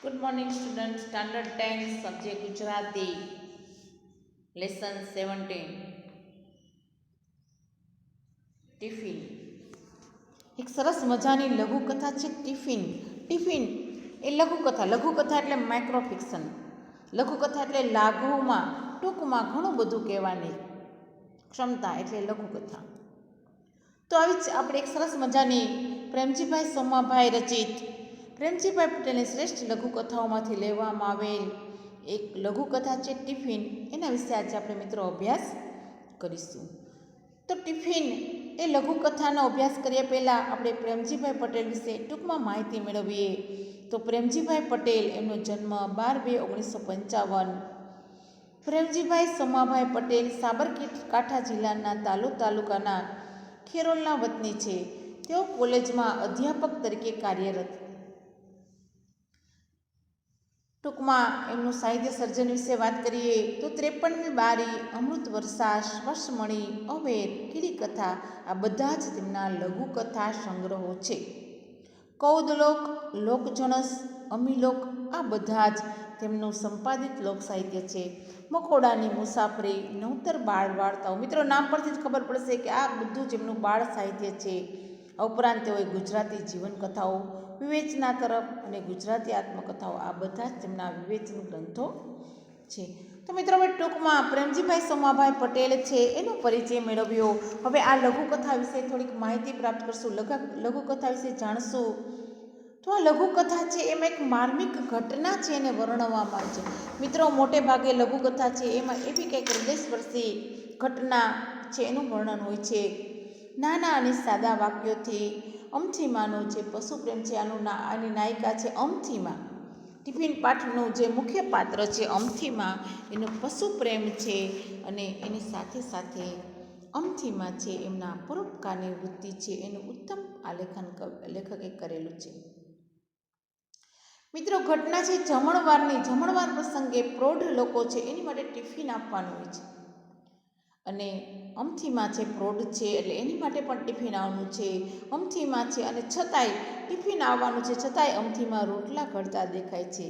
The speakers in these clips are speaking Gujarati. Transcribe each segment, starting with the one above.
Good morning student standard 10 subject Gujarati lesson 17 tiffin. એક સરસ મજાની લઘુકથા છે ટિફિન. ટિફિન એ લઘુકથા એટલે માઇક્રો ફિક્શન. લઘુકથા એટલે લાઘુમાં ટૂંકમાં ઘણું બધું કહેવાની ક્ષમતા એટલે લઘુકથા. તો આવી જ આપણે એક સરસ મજાની પ્રેમજીભાઈ સોમાભાઈ રચિત પ્રેમજીભાઈ પટેલની શ્રેષ્ઠ લઘુકથાઓમાંથી લેવામાં આવેલ એક લઘુકથા છે ટિફિન. એના વિશે આજે આપણે મિત્રો અભ્યાસ કરીશું. તો ટિફિન એ લઘુકથાનો અભ્યાસ કર્યા પહેલાં આપણે પ્રેમજીભાઈ પટેલ વિશે ટૂંકમાં માહિતી મેળવીએ. તો પ્રેમજીભાઈ પટેલ એમનો જન્મ 12/2/1955. પ્રેમજીભાઈ સોમાભાઈ પટેલ સાબરકાંઠા જિલ્લાના તાલોદ તાલુકાના ખેરોલના વતની છે. તેઓ કોલેજમાં અધ્યાપક તરીકે કાર્યરત. ટૂંકમાં એમનું સાહિત્ય સર્જન વિશે વાત કરીએ તો 53મી બારી, અમૃત વર્ષા, સ્પર્શમણી, અવેર, કીડીકથા આ બધા જ તેમના લઘુકથા સંગ્રહો છે. કૌદલોક, લોકજણસ, અમીલોક આ બધા જ તેમનું સંપાદિત લોક સાહિત્ય છે. મકોડાની મુસાફરી, નવતર બાળ વાર્તાઓ. મિત્રો નામ પરથી જ ખબર પડશે કે આ બધું જ એમનું બાળ સાહિત્ય છે. આ ઉપરાંત તેઓએ ગુજરાતી જીવનકથાઓ, વિવેચના તરફ અને ગુજરાતી આત્મકથાઓ આ બધા જ તેમના વિવેચન ગ્રંથો છે. તો મિત્રો હવે ટૂંકમાં પ્રેમજીભાઈ સોમાભાઈ પટેલ છે એનો પરિચય મેળવ્યો. હવે આ લઘુકથા વિશે થોડીક માહિતી પ્રાપ્ત કરશું, લઘુકથા વિશે જાણશું. તો આ લઘુકથા છે એમાં એક માર્મિક ઘટના છે એને વર્ણવવામાં આવે છે. મિત્રો મોટે ભાગે લઘુકથા છે એમાં એવી કંઈક હૃદયસ્પર્શી ઘટના છે એનું વર્ણન હોય છે. નાના અને સાદા વાક્યોથી અમથીમાનો જે પશુ પ્રેમ છે આની નાયિકા છે અમથીમા. ટિફિન પાઠનું જે મુખ્ય પાત્ર છે અમથીમા એનો પશુ પ્રેમ છે અને એની સાથે સાથે અમથીમા છે એમના પરોપકારની વૃત્તિ છે એનું ઉત્તમ આલેખન લેખકે કરેલું છે. મિત્રો ઘટના છે જમણવાર પ્રસંગે પ્રૌઢ લોકો છે એની માટે ટિફિન આપવાનું હોય છે અને અમથીમાં છે પ્રૌઢ છે એટલે એની માટે પણ ટિફિન આવવાનું છે. અમથીમાં છે અને છતાંય ટિફિન આવવાનું છે છતાંય અમથીમાં રોટલા ઘડતા દેખાય છે.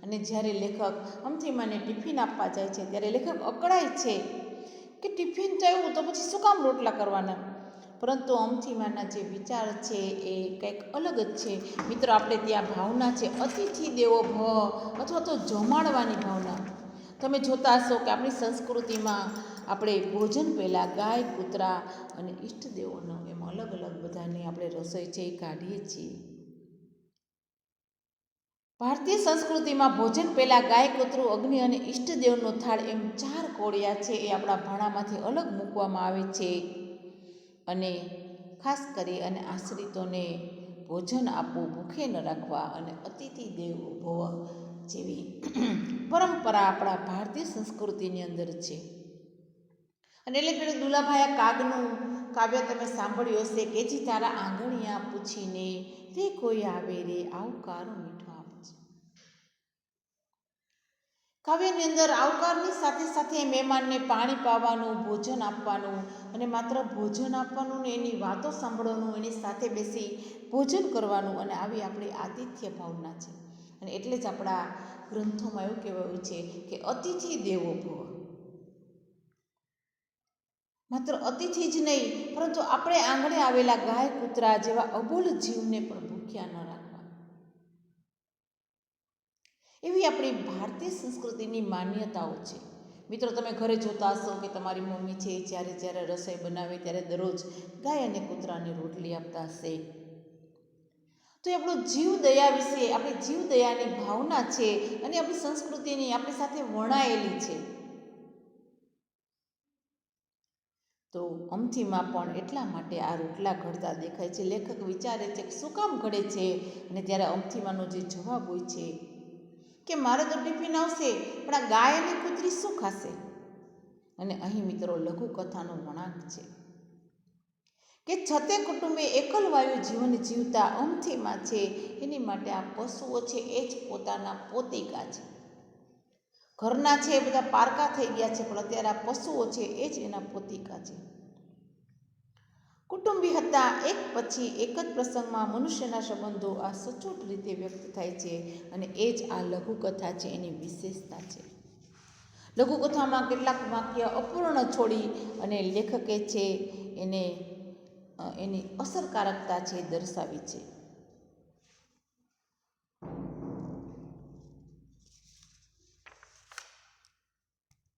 અને જ્યારે લેખક અમથીમાને ટિફિન આપવા જાય છે ત્યારે લેખક અકળાય છે કે ટિફિન તો એવું તો પછી શું કામ રોટલા કરવાના. પરંતુ અમથીમાના જે વિચાર છે એ કંઈક અલગ જ છે. મિત્રો આપણે ત્યાં ભાવના છે અતિથિ દેવો ભવ અથવા તો જમાડવાની ભાવના. તમે જોતા હશો કે આપણી સંસ્કૃતિમાં આપણે ભોજન પહેલાં ગાય, કૂતરા અને ઈષ્ટદેવોનો એમાં અલગ અલગ બધાની આપણે રસોઈ છે એ કાઢીએ છીએ. ભારતીય સંસ્કૃતિમાં ભોજન પહેલાં ગાય, કૂતરું, અગ્નિ અને ઈષ્ટદેવનો થાળ એમ 4 કોળિયા છે એ આપણા ભાણામાંથી અલગ મૂકવામાં આવે છે. અને ખાસ કરી અને આશ્રિતોને ભોજન આપવું, ભૂખે ન રાખવા અને અતિથિ દેવો ભવ જેવી પરંપરા આપણા ભારતીય સંસ્કૃતિની અંદર છે. અને એટલે પેલું દુલાભાયા કાગનું કાવ્ય તમે સાંભળ્યું હશે કે જી તારા આંગણિયા પૂછીને રે કોઈ આવે રે આવકારો મીઠો આપે છે. કાવ્યની અંદર આવકારની સાથે સાથે મહેમાનને પાણી પાવાનું, ભોજન આપવાનું અને માત્ર ભોજન આપવાનું ને એની વાતો સાંભળવાનું, એની સાથે બેસી ભોજન કરવાનું અને આવી આપણી આતિથ્ય ભાવના છે. અને એટલે જ આપણા ગ્રંથોમાં એવું કહેવાયું છે કે અતિથિ દેવો ભવ. માત્ર અતિથિ જ નહીં પરંતુ આપણે આંગણે આવેલા ગાય, કૂતરા જેવા અબોલ જીવને પણ ભૂખ્યા ન રાખવા. એવી આપણી ભારતીય સંસ્કૃતિની માન્યતાઓ છે. મિત્રો તમે ઘરે જોતા હશો કે તમારી મમ્મી છે જ્યારે રસોઈ બનાવે ત્યારે દરરોજ ગાય અને કૂતરાને રોટલી આપતા હશે. તો એ આપણું જીવદયા વિશે, આપણી જીવદયાની ભાવના છે અને આપણી સંસ્કૃતિની આપણી સાથે વણાયેલી છે. તો અમથીમાં પણ એટલા માટે આ રોટલા ઘડતા દેખાય છે. લેખક વિચારે છે કે શું કામ ઘડે છે અને ત્યારે અમથીમાનો જે જવાબ હોય છે કે મારે તો ટિફિન આવશે પણ આ ગાય અને કૂતરી શું ખાશે. અને અહીં મિત્રો લઘુકથાનો વળાંક છે કે છતે કુટુંબે એકલવાયુ જીવન જીવતા અમથીમાં છે એની માટે આ પશુઓ છે એ જ પોતાના પોતિકા છે. ઘરના છે એ બધા પારકા થઈ ગયા છે પણ અત્યારે આ પશુઓ છે એ જ એના પોતિકા છે. કુટુંબી હતા. એક પછી એક જ પ્રસંગમાં મનુષ્યના સંબંધો આ સચોટ રીતે વ્યક્ત થાય છે અને એ જ આ લઘુકથા છે, એની વિશેષતા છે. લઘુકથામાં કેટલાક વાક્ય અપૂર્ણ છોડી અને લેખકે છે એને એની અસરકારકતા છે દર્શાવી છે.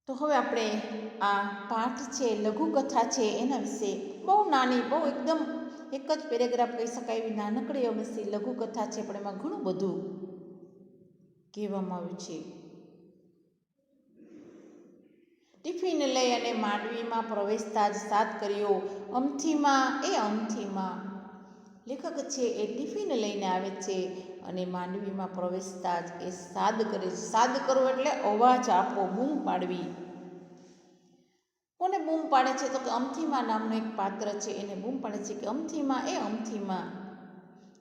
તો હવે આપણે આ પાઠ છે, લઘુકથા છે, એના વિશે બહુ નાની, બહુ એકદમ એક જ પેરેગ્રાફ કહી શકાય એવી નાનકડી અવશ્ય લઘુકથા છે, પણ એમાં ઘણું બધું કહેવામાં આવ્યું છે. ટિફિન લઈ અને માંડવીમાં પ્રવેશતા જ સાદ કર્યો અમથીમાં લેખક છે એ ટિફિન લઈને આવે છે અને માંડવીમાં પ્રવેશતા જ એ સાદ કરે છે. સાદ કરવો એટલે અવાજ આપવો, બૂમ પાડવી. કોને બૂમ પાડે છે? તો કે અમથીમાં નામનું એક પાત્ર છે, એને બૂમ પાડે છે કે અમથીમાં.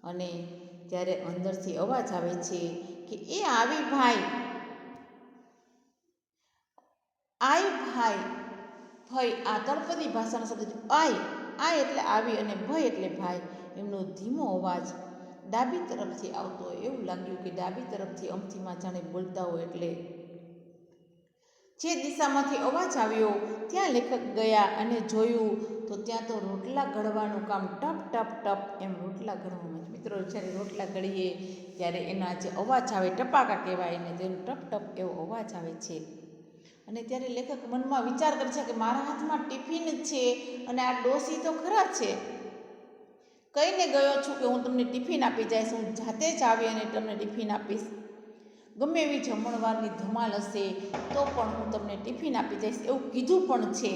અને ત્યારે અંદરથી અવાજ આવે છે કે એ આવી ભાઈ, આ તળપદી ભાષાનો શબ્દ છે. આય એટલે આવી અને ભય એટલે ભાઈ. એમનો ધીમો અવાજ ડાબી તરફથી આવતો હોય એવું લાગ્યું કે ડાબી તરફથી અમથીમાં જાણે બોલતા હોય. એટલે જે દિશામાંથી અવાજ આવ્યો ત્યાં લેખક ગયા અને જોયું તો ત્યાં તો રોટલા ઘડવાનું કામ ટપ એમ રોટલા ઘડવામાં. મિત્રો, જ્યારે રોટલા ઘડીએ ત્યારે એના જે અવાજ આવે, ટપાકા કહેવાય એને, તેનો ટપ એવો અવાજ આવે છે. અને ત્યારે લેખક મનમાં વિચાર કરે છે કે મારા હાથમાં ટિફિન છે અને આ ડોસી તો ખરા છે. કહીને ગયો છું કે હું તમને ટિફિન આપી જઈશ, હું જાતે જ આવી અને તમને ટિફિન આપીશ. ગમે એવી જમણવારની ધમાલ હશે તો પણ હું તમને ટિફિન આપી જઈશ એવું કીધું પણ છે.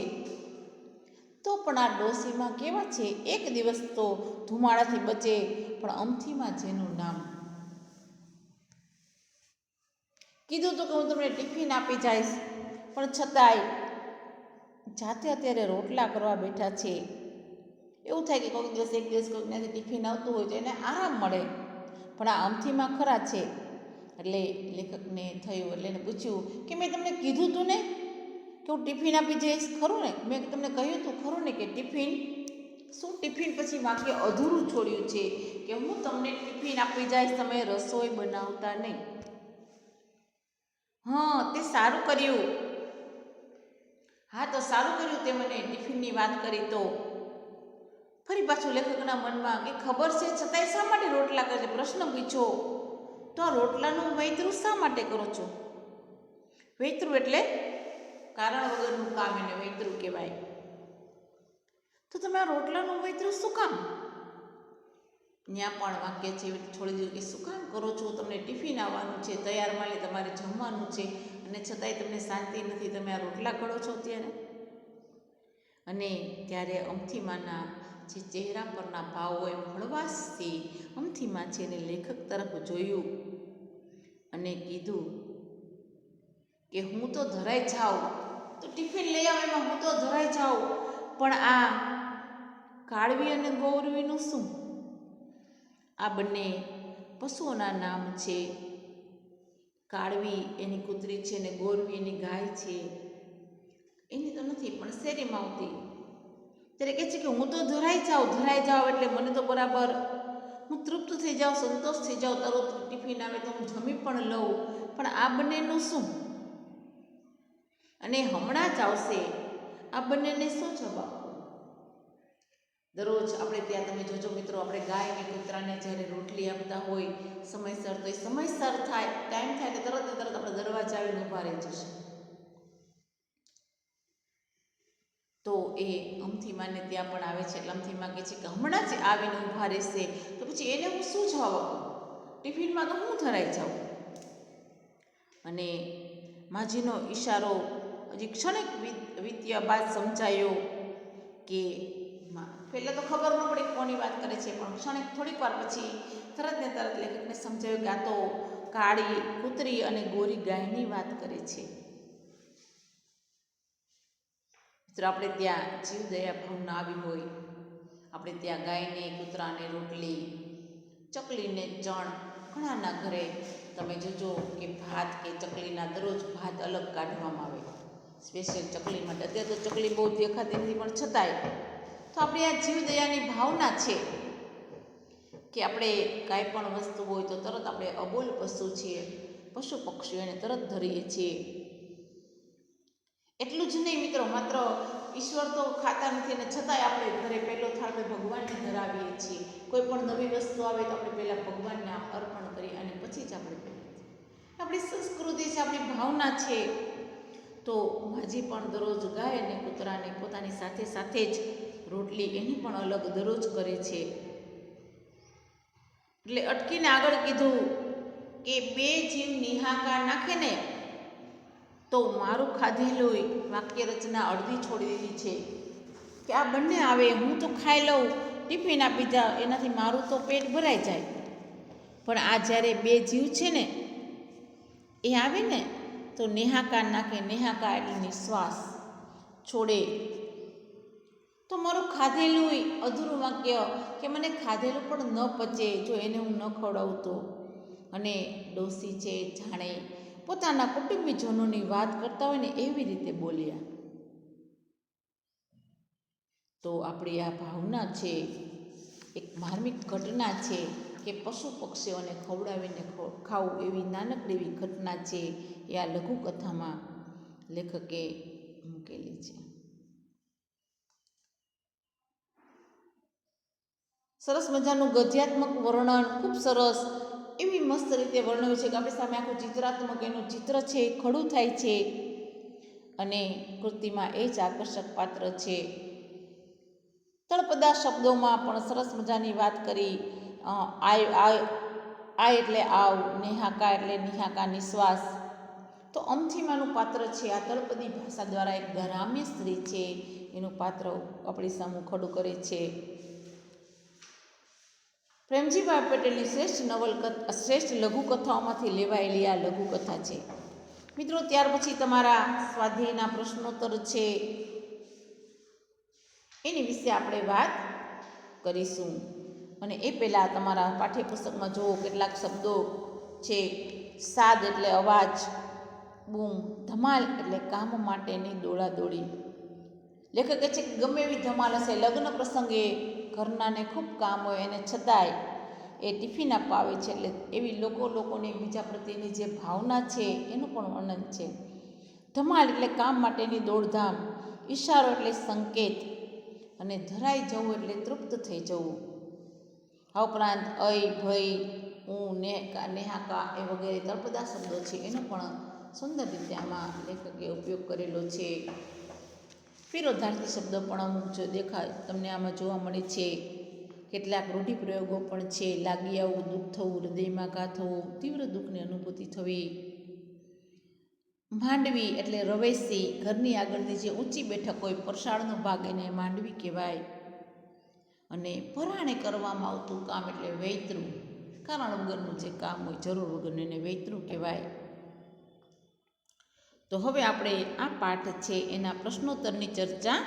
તો પણ આ ડોસીમાં કેવા છે, એક દિવસ તો ધુમાડાથી બચે, પણ અમથીમાં જેનું નામ કીધું તો કે હું તમને ટિફિન આપી જઈશ, પણ છતાંય જાતે અત્યારે રોટલા કરવા બેઠા છે. એવું થાય કે કોઈક દિવસ એક દિવસ કોઈક ત્યાંથી ટિફિન આવતું હોય તો એને આરામ મળે, પણ આ અમથીમાં ખરા છે. એટલે લેખકને થયું, એટલે એને પૂછ્યું કે મેં તમને કીધું તું ને કે હું ટિફિન આપી જઈશ, ખરું ને? મેં તમને કહ્યું તું ખરું ને કે ટિફિન? શું ટિફિન પછી વાક્ય અધૂરું છોડ્યું છે કે હું તમને ટિફિન આપી જઈશ, તમે રસોઈ બનાવતા નહીં. તે સારું કર્યું. તો સારું કર્યું તે મને ટિફિનની વાત કરી. તો ફરી પાછું લેખકના મનમાં કે ખબર છે છતાંય શા માટે રોટલા કરે છે? પ્રશ્ન પૂછ્યો. તો આ રોટલાનું વૈતરું શા માટે કરો છો? વૈતરું એટલે કારણ વગરનું કામ, એને વૈતરું કહેવાય. તો તમે આ રોટલાનું વૈતરું શું કામ? ત્યાં પણ વાક્ય છે છોડી દીધું કે શું કામ કરો છો? તમને ટિફિન આવવાનું છે, તૈયાર માલી તમારે જમવાનું છે, અને છતાંય તમને શાંતિ નથી, તમે આ રોટલા ઘડો છો અત્યારે. અને ત્યારે અમથીમાના જે ચહેરા પરના ભાવો એમ હળવાશથી અમથીમાં છે એને લેખક તરફ જોયું અને કીધું કે હું તો ધરાઈ જાઉં, તો ટિફિન લઈ આવ એમાં હું તો ધરાઈ જાઉં, પણ આ કાળવી અને ગૌરવીનું શું? આ બંને પશુઓના નામ છે. કાળવી એની કૂતરી છે ને ગૌરવી એની ગાય છે. એની તો નથી પણ શેરીમાં આવતી. ત્યારે કહે છે કે હું તો ધરાઈ જાઉં એટલે મને તો બરાબર, હું તૃપ્ત થઈ જાઉં, સંતોષ થઈ જાઉં, તરત ટિફિન આવે તો હું જમી પણ લઉં, પણ આ બંનેનું શું? અને હમણાં જ આવશે, આ બંનેને શું જવાબ? દરરોજ આપણે ત્યાં તમે જોજો મિત્રો, આપણે ગાય કે કૂતરાને જ્યારે રોટલી આપતા હોય સમયસર, તો એ સમયસર થાય, ટાઈમ થાય તો તરત ને તરત આપણે દરવાજા આવીને ઊભા રહી જશે. તો એ અમથીમાને ત્યાં પણ આવે છે. એટલે અમથીમાં કહે છે કે હમણાં જ આવીને ઊભા રહેશે. તો પછી એને હું શું જવાબ આપું? ટિફિનમાં તો હું ધરાઈ જાઉં. અને માજીનો ઈશારો હજી ક્ષણિક વીત્યા બાદ સમજાયો કે પહેલાં તો ખબર ન પડી કોની વાત કરે છે, પણ ક્ષણિક થોડીક વાર પછી તરત ને તરત લેખકને સમજાયું કે આ તો કાળી કૂતરી અને ગોરી ગાયની વાત કરે છે. મિત્રો, આપણે ત્યાં જીવદયા ભાવના આવી હોય, આપણે ત્યાં ગાયને, કૂતરાને રોટલી, ચકલીને ચણ, ઘણાના ઘરે તમે જોજો કે ભાત કે ચકલીના દરરોજ ભાત અલગ કાઢવામાં આવે સ્પેશિયલ ચકલી માટે. અત્યારે તો ચકલી બહુ દેખાતી નથી, પણ છતાંય તો આપણી આ જીવદયાની ભાવના છે કે આપણે કાંઈ પણ વસ્તુ હોય તો તરત આપણે અબોલ પશુ છીએ, પશુ પક્ષીઓને તરત ધરીએ છીએ. એટલું જ નહીં મિત્રો, માત્ર ઈશ્વર તો ખાતા નથી અને છતાંય આપણે ઘરે પહેલો થાળ આપણે ભગવાનને ધરાવીએ છીએ. કોઈ પણ નવી વસ્તુ આવે તો આપણે પહેલાં ભગવાનને અર્પણ કરીએ અને પછી જ આપણે પહેલાં. આપણી સંસ્કૃતિ છે, આપણી ભાવના છે. તો માજી પણ દરરોજ ગાય અને કૂતરાને પોતાની સાથે સાથે જ રોટલી એની પણ અલગ દરરોજ કરે છે. એટલે અટકીને આગળ કીધું કે બે જીવ નિહાકાર નાખે ને તો મારું ખાધેલું વાક્ય રચના અડધી છોડી દીધી છે કે આ બંને આવે, હું તો ખાઈ લઉં, ટિફિન આપી જાઉં, એનાથી મારું તો પેટ ભરાઈ જાય. પણ આ જ્યારે બે જીવ છે ને એ આવે ને તો નેહાકાર નાખે. નેહાકાર એટલે નિશ્વાસ છોડે. તો મારું ખાધેલું અધૂરું વાક્ય કે મને ખાધેલું પણ ન પચે જો એને હું ન ખવડાવું તો. અને ડોસી છે જાણે પોતાના કુટુંબીજનોની વાત કરતા હોય ને એવી રીતે બોલ્યા. તો આપણી આ ભાવના છે, એક માર્મિક ઘટના છે કે પશુ પક્ષીઓને ખવડાવીને ખાવું એવી નાનકડી એવી ઘટના છે એ આ લઘુકથામાં લેખકે મૂકેલી છે. સરસ મજાનું ગદ્યાત્મક વર્ણન, ખૂબ સરસ એવી મસ્ત રીતે વર્ણવ્યું છે કે આપણી સામે આખું ચિત્રાત્મક એનું ચિત્ર છે એ ખડું થાય છે અને કૃતિમાં એ જ આકર્ષક પાત્ર છે. તળપદા શબ્દોમાં પણ સરસ મજાની વાત કરી. આ એટલે આવ, નેહાકા એટલે નિહાકા નિશ્વાસ. તો અમથીમાનું પાત્ર છે આ તળપદી ભાષા દ્વારા એક ગ્રામ્ય સ્ત્રી છે એનું પાત્ર આપણી સામે ખડું કરે છે. પ્રેમજીભાઈ પટેલની શ્રેષ્ઠ લઘુકથાઓમાંથી લેવાયેલી આ લઘુકથા છે મિત્રો. ત્યાર પછી તમારા સ્વાધ્યાયના પ્રશ્નોત્તર છે એની વિશે આપણે વાત કરીશું. અને એ પહેલાં તમારા પાઠ્યપુસ્તકમાં જુઓ કેટલાક શબ્દો છે. સાદ એટલે અવાજ, બૂમ, ધમાલ એટલે કામ માટેની દોડાદોડી. લેખક કહે છે કે ગમે એવી ધમાલ હશે, લગ્ન પ્રસંગે ઘરનાને ખૂબ કામ હોય અને છતાંય એ ટિફિન આપવા આવે છે. એટલે એવી લોકોને બીજા પ્રત્યેની જે ભાવના છે એનું પણ વર્ણન છે. ધમાલ એટલે કામ માટેની દોડધામ, ઈશારો એટલે સંકેત અને ધરાઈ જવું એટલે તૃપ્ત થઈ જવું. આ ઉપરાંત અય, ભય, હું, નેહાકા એ વગેરે તળપદા શબ્દો છે એનો પણ સુંદર રીતે આમાં લેખકે ઉપયોગ કરેલો છે. વિરોધાર્થી શબ્દો પણ અમુક જો દેખાય તમને આમાં જોવા મળે છે. કેટલાક રૂઢિપ્રયોગો પણ છે. લાગી આવવું, દુઃખ થવું, હૃદયમાં ઘા થવું, તીવ્ર દુઃખની અનુભૂતિ થવી. માંડવી એટલે રવેશી, ઘરની આગળની જે ઊંચી બેઠક હોય, પરસાળનો ભાગ એને માંડવી કહેવાય. અને પરાણે કરવામાં આવતું કામ એટલે વૈતરું, કારણ વગરનું જે કામ હોય, જરૂર વગરનું એને વૈતરું કહેવાય. તો હવે આપણે આ પાઠ છે એના પ્રશ્નોત્તરની ચર્ચા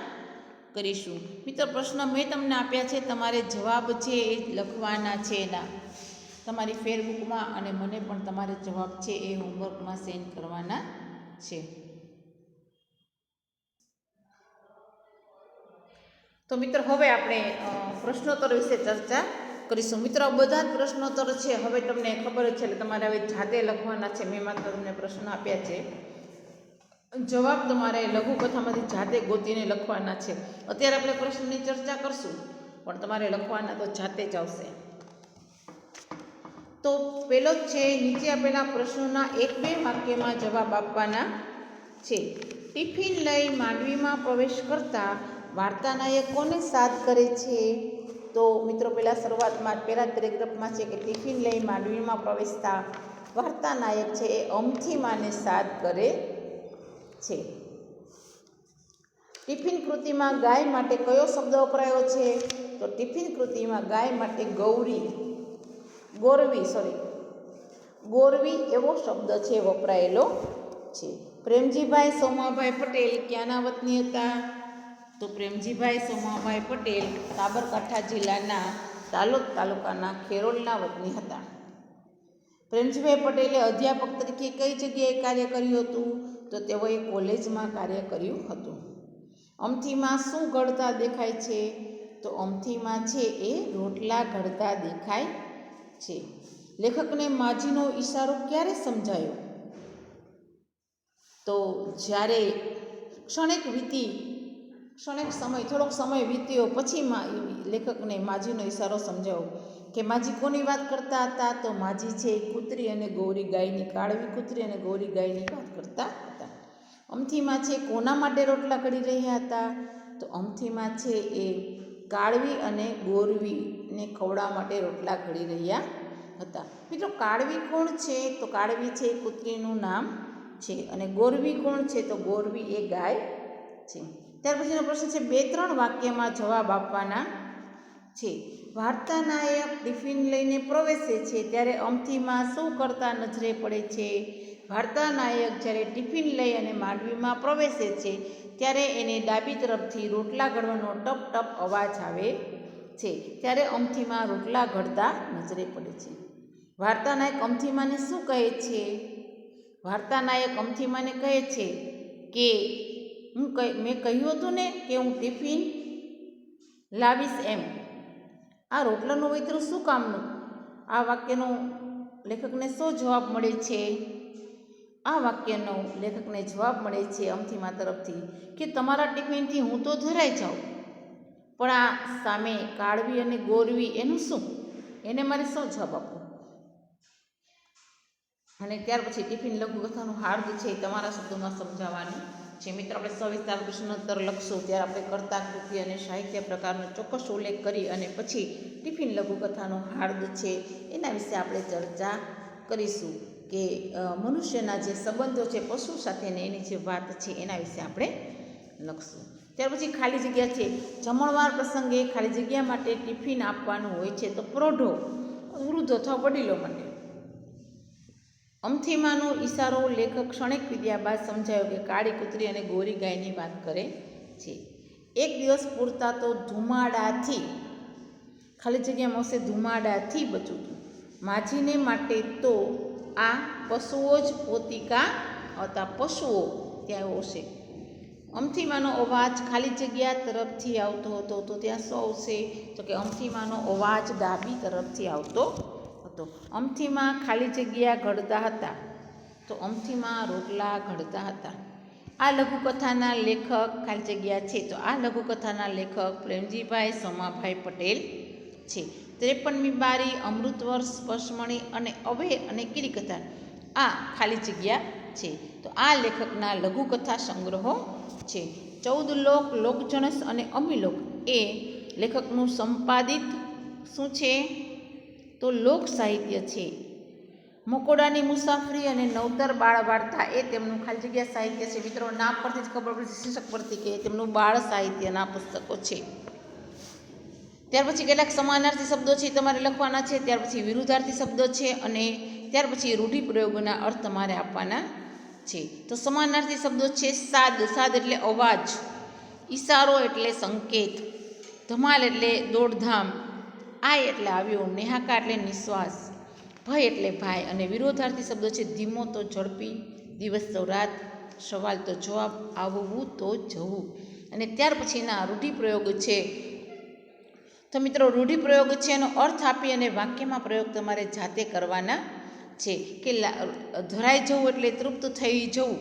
કરીશું. મિત્રો, પ્રશ્ન મેં તમને આપ્યા છે, તમારે જવાબ છે એ લખવાના છે એના તમારી ફેરબુકમાં, અને મને પણ તમારે જવાબ છે એ હોમવર્કમાં સેન્ડ કરવાના છે. તો મિત્રો હવે આપણે પ્રશ્નોત્તર વિશે ચર્ચા કરીશું. મિત્રો, બધા જ પ્રશ્નોત્તર છે હવે તમને ખબર જ છે એટલે તમારે હવે જાતે લખવાના છે. મેં માત્ર તમને પ્રશ્ન આપ્યા છે, જવાબ તમારે લઘુકથામાંથી જાતે ગોતીને લખવાના છે. અત્યારે આપણે પ્રશ્નની ચર્ચા કરશું પણ તમારે લખવાના તો જાતે જ આવશે. તો પહેલો જ છે, નીચે આપેલા પ્રશ્નોના 1-2 વાક્યમાં જવાબ આપવાના છે. ટિફિન લઈ માંડવીમાં પ્રવેશ કરતા વાર્તા નાયક કોને સાદ કરે છે? તો મિત્રો પહેલાં શરૂઆતમાં પહેલા પેરેગ્રાફમાં છે કે ટિફિન લઈ માંડવીમાં પ્રવેશતા વાર્તા નાયક છે એ અમથીમાને સાદ કરે છે. ટિફિન કૃતિમાં ગાય માટે કયો શબ્દ વપરાયો છે? તો ટિફિન કૃતિમાં ગાય માટે ગોરવી એવો શબ્દ છે વપરાયેલો છે. પ્રેમજીભાઈ સોમાભાઈ પટેલ ક્યાંના વતની હતા? તો પ્રેમજીભાઈ સોમાભાઈ પટેલ સાબરકાંઠા જિલ્લાના તાલોદ તાલુકાના ખેરોલના વતની હતા. પ્રેમજીભાઈ પટેલે અધ્યાપક તરીકે કઈ જગ્યાએ કાર્ય કર્યું હતું? તો તેઓએ કોલેજમાં કાર્ય કર્યું હતું. અમથીમાં શું ઘડતા દેખાય છે? તો અમથીમાં છે એ રોટલા ઘડતા દેખાય છે. લેખકને માજીનો ઈશારો ક્યારે સમજાયો? તો જ્યારે થોડોક સમય વીત્યો પછી લેખકને માજીનો ઈશારો સમજાયો કે માજી કોની વાત કરતા હતા? તો માજી છે કૂતરી અને ગૌરી ગાયની, કાળવી કૂતરી અને ગૌરી ગાયની વાત કરતા હતા. અમથીમાં છે કોના માટે રોટલા ઘડી રહ્યા હતા? તો અમથીમાં છે એ કાળવી અને ગોરવીને ખવડાવવા માટે રોટલા ઘડી રહ્યા હતા. મિત્રો, કાળવી કોણ છે? તો કાળવી છે કૂતરીનું નામ છે અને ગોરવી કોણ છે? તો ગોરવી એ ગાય છે. ત્યાર પછીનો પ્રશ્ન છે 2-3 વાક્યમાં જવાબ આપવાના છે. વાર્તા નાયક ટિફિન લઈને પ્રવેશે છે ત્યારે અમથીમાં શું કરતા નજરે પડે છે? વાર્તા નાયક જ્યારે ટિફિન લઈ અને માંડવીમાં પ્રવેશે છે ત્યારે એને ડાબી તરફથી રોટલા ઘડવાનો ટપ ટપ અવાજ આવે છે. ત્યારે અમથીમાં રોટલા ઘડતા નજરે પડે છે. વાર્તા નાયક અમથીમાને શું કહે છે? વાર્તા નાયક અમથીમાને કહે છે કે મેં કહ્યું હતું ને કે હું ટિફિન લાવીશ એમ. આ રોટલાનું વૈતરું શું કામનું? આ વાક્યનો લેખકને શું જવાબ મળે છે? આ વાક્યનો લેખકને જવાબ મળે છે અમથીમા તરફથી કે તમારા ટિફિનથી હું તો ધરાઈ જાઉં, પણ આ સામે કાળવી અને ગોરવી એનું શું? એને મારે શું જવાબ આપવો? અને ત્યાર પછી ટિફિન લઘુકથાનું હાર્દ છે એ તમારા શબ્દોમાં સમજાવવાનું છે. મિત્રો, આપણે સવિસ્તાર પ્રશ્નોત્તર લખશું ત્યારે આપણે કર્તા, કૃતિ અને સાહિત્ય પ્રકારનો ચોક્કસ ઉલ્લેખ કરી અને પછી ટિફિન લઘુકથાનું હાર્દ છે એના વિશે આપણે ચર્ચા કરીશું કે મનુષ્યના જે સંબંધો છે પશુ સાથેની એની જે વાત છે એના વિશે આપણે લખશું. ત્યાર પછી ખાલી જગ્યા છે. જમણવાર પ્રસંગે ખાલી જગ્યા માટે ટિફિન આપવાનું હોય છે તો પ્રૌઢો, વૃદ્ધો અથવા વડીલો માટે. અમથીમાનો ઈશારો લેખક ક્ષણિક વિદ્યા બાદ સમજાયો કે કાળી કૂતરી અને ગોરી ગાયની વાત કરે છે. એક દિવસ પૂરતા તો ધુમાડાથી, ખાલી જગ્યામાં આવશે ધુમાડાથી બચવું હતું. માજીને માટે તો આ પશુઓ જ પોતિકા હતા. પશુઓ ત્યાં આવશે. અમથીમાનો અવાજ ખાલી જગ્યા તરફથી આવતો હતો તો ત્યાં શું આવશે? તો કે અમથીમાનો અવાજ ડાબી તરફથી આવતો હતો. અમથીમાં ખાલી જગ્યા ઘડતા હતા તો અમથીમાં રોટલા ઘડતા હતા. આ લઘુકથાના લેખક ખાલી જગ્યા છે તો આ લઘુકથાના લેખક પ્રેમજીભાઈ સોમાભાઈ પટેલ છે. 53મી બારી, અમૃતવર્ષ, પશમણી અને અવેર અને કીડીકથા આ ખાલી જગ્યા છે. તો આ લેખકના લઘુકથા સંગ્રહો છે. 14 લોક, લોકજણસ અને અમીલોક એ લેખકનું સંપાદિત શું છે? તો લોક સાહિત્ય છે. મકોડાની મુસાફરી અને નવતર બાળ વાર્તા એ તેમનું ખાલી જગ્યા સાહિત્ય છે. મિત્રો, નામ પરથી જ ખબર પડશે, શીર્ષક પરથી કે તેમનું બાળ સાહિત્યના પુસ્તકો છે. ત્યાર પછી કેટલાક સમાનાર્થી શબ્દો છે તમારે લખવાના છે. ત્યાર પછી વિરુદ્ધાર્થી શબ્દો છે અને ત્યાર પછી રૂઢિપ્રયોગોના અર્થ તમારે આપવાના છે. તો સમાનાર્થી શબ્દો છે સાદ. સાદ એટલે અવાજ, ઈશારો એટલે સંકેત, ધમાલ એટલે દોડધામ, આય એટલે આવ્યો, નેહાકા એટલે નિશ્વાસ, ભય એટલે ભાઈ. અને વિરોધાર્થી શબ્દો છે ધીમો તો ઝડપી, દિવસ તો રાત, સવાલ તો જવાબ, આવવું તો જવું. અને ત્યાર પછીના રૂઢિપ્રયોગ છે. તો મિત્રો, રૂઢિપ્રયોગ છે એનો અર્થ આપી અને વાક્યમાં પ્રયોગ તમારે જાતે કરવાના છે. કે ધરાઈ જવું એટલે તૃપ્ત થઈ જવું,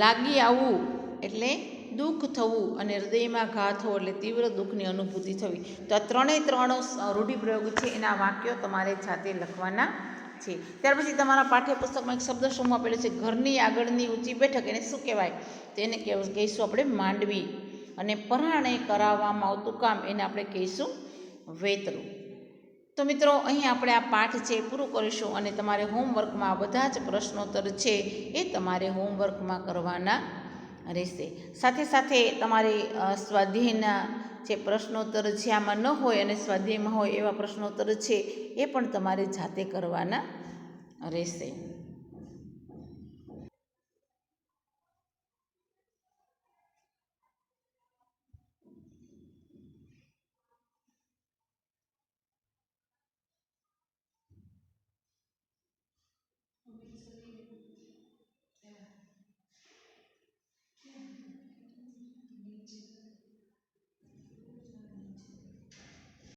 લાગી આવવું એટલે દુઃખ થવું અને હૃદયમાં ઘા થવો એટલે તીવ્ર દુઃખની અનુભૂતિ થવી. તો આ ત્રણ રૂઢિપ્રયોગ છે એના વાક્યો તમારે જાતે લખવાના છે. ત્યાર પછી તમારા પાઠ્યપુસ્તકમાં એક શબ્દ સમૂહ આપેલો છે ઘરની આગળની ઊંચી બેઠક. એને શું કહેવાય? તો એને કહીશું આપણે માંડવી. અને પરાણે કરાવવામાં આવતું કામ એને આપણે કહીશું વેતરું. તો મિત્રો, અહીં આપણે આ પાઠ છે પૂરું કરીશું અને તમારે હોમવર્કમાં બધા જ પ્રશ્નોત્તર છે એ તમારે હોમવર્કમાં કરવાના રહેશે. સાથે સાથે તમારે સ્વાધ્યાયના જે પ્રશ્નોત્તર છે આમાં ન હોય અને સ્વાધ્યાયમાં હોય એવા પ્રશ્નોત્તર છે એ પણ તમારે જાતે કરવાના રહેશે.